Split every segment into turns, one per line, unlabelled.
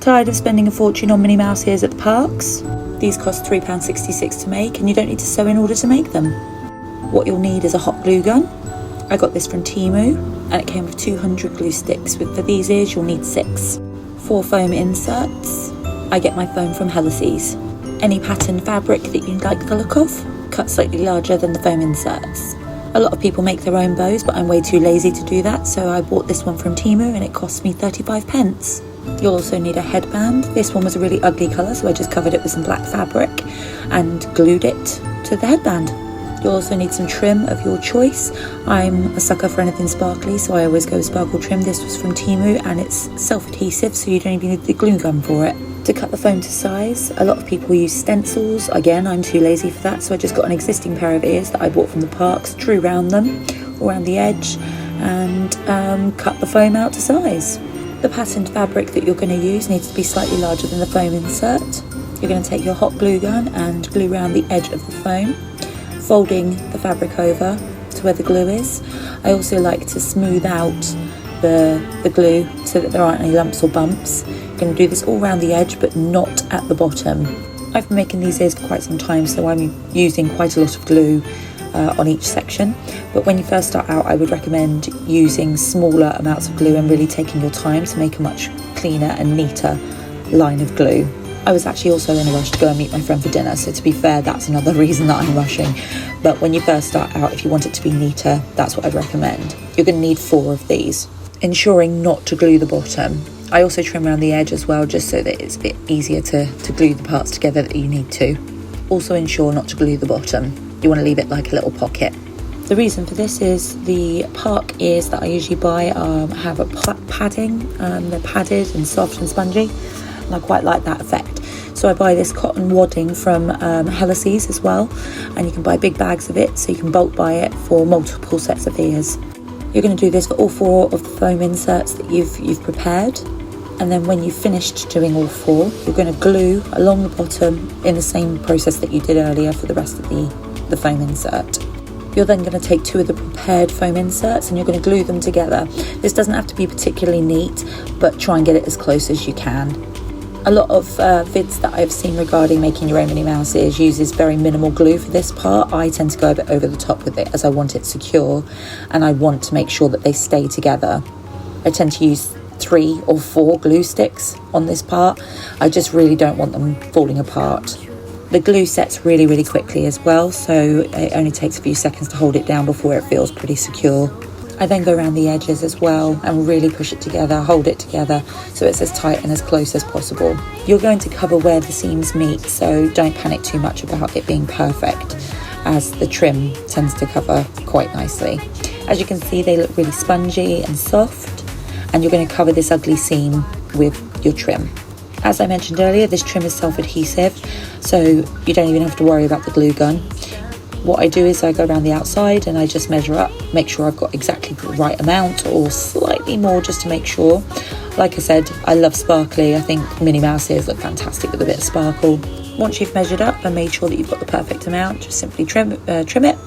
Tired of spending a fortune on Minnie Mouse ears at the parks? These cost £3.66 to make, and you don't need to sew in order to make them. What you'll need is a hot glue gun. I got this from Temu, and it came with 200 glue sticks. For these ears you'll need 6. 4 foam inserts. I get my foam from Helloseas. Any patterned fabric that you like the look of, cut slightly larger than the foam inserts. A lot of people make their own bows, but I'm way too lazy to do that, so I bought this one from Temu and it cost me 35 pence. You'll also need a headband. This one was a really ugly colour, so I just covered it with some black fabric and glued it to the headband. You'll also need some trim of your choice. I'm a sucker for anything sparkly, so I always go with sparkle trim. This was from Temu and it's self-adhesive, so you don't even need the glue gun for it. To cut the foam to size, a lot of people use stencils. Again, I'm too lazy for that, so I just got an existing pair of ears that I bought from the parks, drew around them, around the edge, and cut the foam out to size. The patterned fabric that you're going to use needs to be slightly larger than the foam insert. You're going to take your hot glue gun and glue around the edge of the foam, folding the fabric over to where the glue is. I also like to smooth out the glue so that there aren't any lumps or bumps. You're going to do this all around the edge but not at the bottom. I've been making these ears for quite some time, so I'm using quite a lot of glue on each section, but when you first start out I would recommend using smaller amounts of glue and really taking your time to make a much cleaner and neater line of glue. I was actually also in a rush to go and meet my friend for dinner, so to be fair, that's another reason that I'm rushing. But when you first start out, if you want it to be neater, that's what I'd recommend. You're going to need 4 of these, ensuring not to glue the bottom. I also trim around the edge as well, just so that it's a bit easier to glue the parts together that you need to. Also ensure not to glue the bottom. You want to leave it like a little pocket. The reason for this is the park ears that I usually buy have a padding. They're padded and soft and spongy, and I quite like that effect. So I buy this cotton wadding from Helloseas as well, and you can buy big bags of it, so you can bulk buy it for multiple sets of ears. You're going to do this for all 4 of the foam inserts that you've prepared, and then when you've finished doing all 4, you're going to glue along the bottom in the same process that you did earlier for the rest of the foam insert. You're then going to take 2 of the prepared foam inserts and you're going to glue them together. This doesn't have to be particularly neat, but try and get it as close as you can. A lot of vids that I've seen regarding making your own Minnie Mouse ears uses very minimal glue for this part. I tend to go a bit over the top with it as I want it secure and I want to make sure that they stay together. I tend to use 3 or 4 glue sticks on this part. I just really don't want them falling apart. The glue sets really quickly as well, so it only takes a few seconds to hold it down before it feels pretty secure. I then go around the edges as well and really push it together, hold it together so it's as tight and as close as possible. You're going to cover where the seams meet, so don't panic too much about it being perfect, as the trim tends to cover quite nicely. As you can see, they look really spongy and soft, and you're going to cover this ugly seam with your trim. As I mentioned earlier, this trim is self-adhesive, so you don't even have to worry about the glue gun. What I do is I go around the outside and I just measure up, make sure I've got exactly the right amount or slightly more just to make sure. Like I said, I love sparkly. I think Minnie Mouse ears look fantastic with a bit of sparkle. Once you've measured up and made sure that you've got the perfect amount, just simply trim it.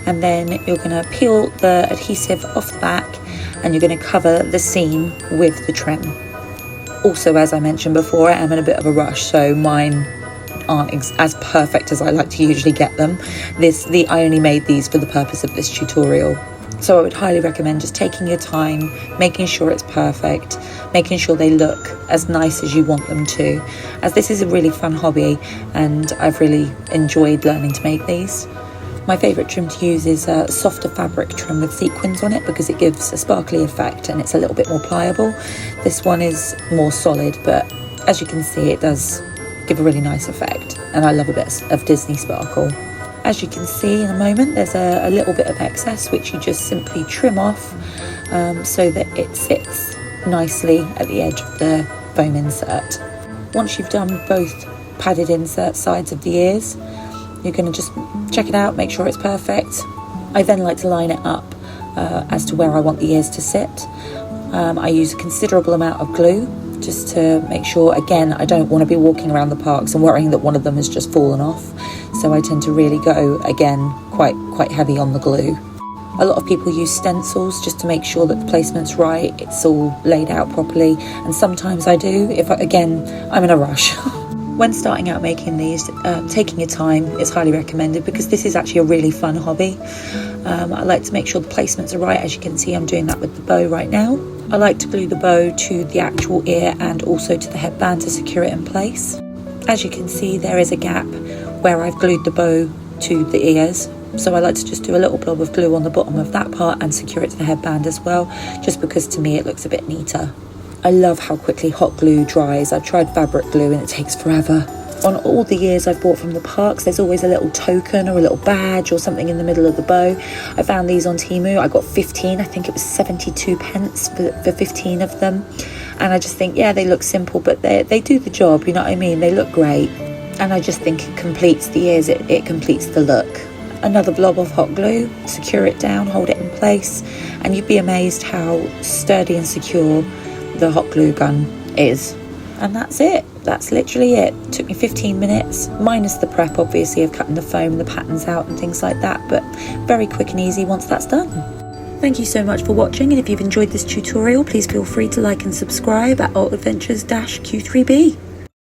And then you're going to peel the adhesive off the back and you're going to cover the seam with the trim. Also, as I mentioned before, I am in a bit of a rush, so mine aren't as perfect as I like to usually get them. I only made these for the purpose of this tutorial. So I would highly recommend just taking your time, making sure it's perfect, making sure they look as nice as you want them to, as this is a really fun hobby and I've really enjoyed learning to make these. My favourite trim to use is a softer fabric trim with sequins on it because it gives a sparkly effect and it's a little bit more pliable. This one is more solid, but as you can see, it does give a really nice effect, and I love a bit of Disney sparkle. As you can see in a moment, there's a little bit of excess which you just simply trim off so that it sits nicely at the edge of the foam insert. Once you've done both padded insert sides of the ears, you're going to just check it out, make sure it's perfect. I then like to line it up as to where I want the ears to sit. I use a considerable amount of glue just to make sure, again, I don't want to be walking around the parks and worrying that one of them has just fallen off. So I tend to really go, again, quite heavy on the glue. A lot of people use stencils just to make sure that the placement's right, it's all laid out properly, and sometimes I do, again, I'm in a rush. When starting out making these, taking your time is highly recommended because this is actually a really fun hobby. I like to make sure the placements are right. As you can see, I'm doing that with the bow right now. I like to glue the bow to the actual ear and also to the headband to secure it in place. As you can see, there is a gap where I've glued the bow to the ears. So I like to just do a little blob of glue on the bottom of that part and secure it to the headband as well, just because to me it looks a bit neater. I love how quickly hot glue dries. I've tried fabric glue and it takes forever. On all the ears I've bought from the parks, there's always a little token or a little badge or something in the middle of the bow. I found these on Temu. I got 15, I think it was 72 pence for 15 of them. And I just think, yeah, they look simple, but they do the job, you know what I mean? They look great. And I just think it completes the ears, it completes the look. Another blob of hot glue, secure it down, hold it in place, and you'd be amazed how sturdy and secure the hot glue gun is. And that's it. That's literally it. It took me 15 minutes, minus the prep obviously of cutting the foam and the patterns out and things like that, but very quick and easy once that's done. Thank you so much for watching, and if you've enjoyed this tutorial, please feel free to like and subscribe at AltAdventures-Q3B.